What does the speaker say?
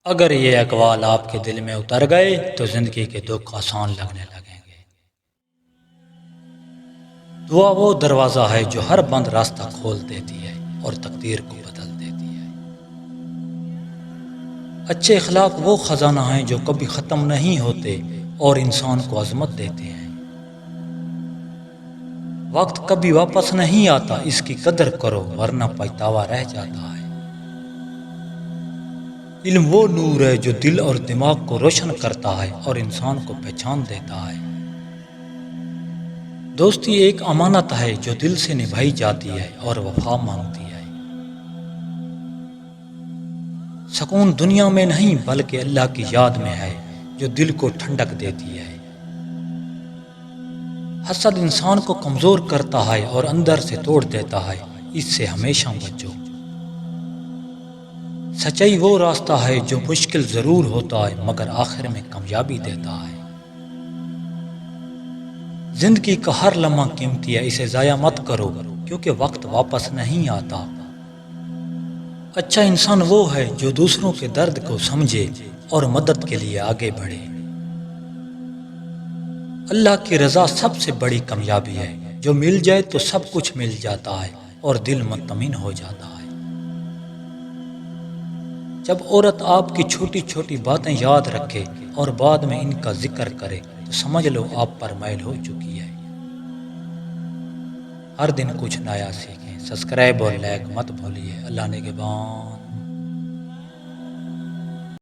اگر یہ اقوال آپ کے دل میں اتر گئے تو زندگی کے دکھ آسان لگنے لگیں گے۔ دعا وہ دروازہ ہے جو ہر بند راستہ کھول دیتی ہے اور تقدیر کو بدل دیتی ہے۔ اچھے اخلاق وہ خزانہ ہیں جو کبھی ختم نہیں ہوتے اور انسان کو عظمت دیتے ہیں۔ وقت کبھی واپس نہیں آتا، اس کی قدر کرو ورنہ پچھتاوا رہ جاتا ہے۔ علم وہ نور ہے جو دل اور دماغ کو روشن کرتا ہے اور انسان کو پہچان دیتا ہے۔ دوستی ایک امانت ہے جو دل سے نبھائی جاتی ہے اور وفا مانگتی ہے۔ سکون دنیا میں نہیں بلکہ اللہ کی یاد میں ہے جو دل کو ٹھنڈک دیتی ہے۔ حسد انسان کو کمزور کرتا ہے اور اندر سے توڑ دیتا ہے، اس سے ہمیشہ بچو۔ سچائی وہ راستہ ہے جو مشکل ضرور ہوتا ہے مگر آخر میں کامیابی دیتا ہے۔ زندگی کا ہر لمحہ قیمتی ہے، اسے ضائع مت کرو کیونکہ وقت واپس نہیں آتا۔ اچھا انسان وہ ہے جو دوسروں کے درد کو سمجھے اور مدد کے لیے آگے بڑھے۔ اللہ کی رضا سب سے بڑی کامیابی ہے، جو مل جائے تو سب کچھ مل جاتا ہے اور دل مطمئن ہو جاتا ہے۔ جب عورت آپ کی چھوٹی چھوٹی باتیں یاد رکھے اور بعد میں ان کا ذکر کرے تو سمجھ لو آپ پر میل ہو چکی ہے۔ ہر دن کچھ نیا سیکھیں، سبسکرائب اور لائک مت بھولیے۔ اللہ نگہبان۔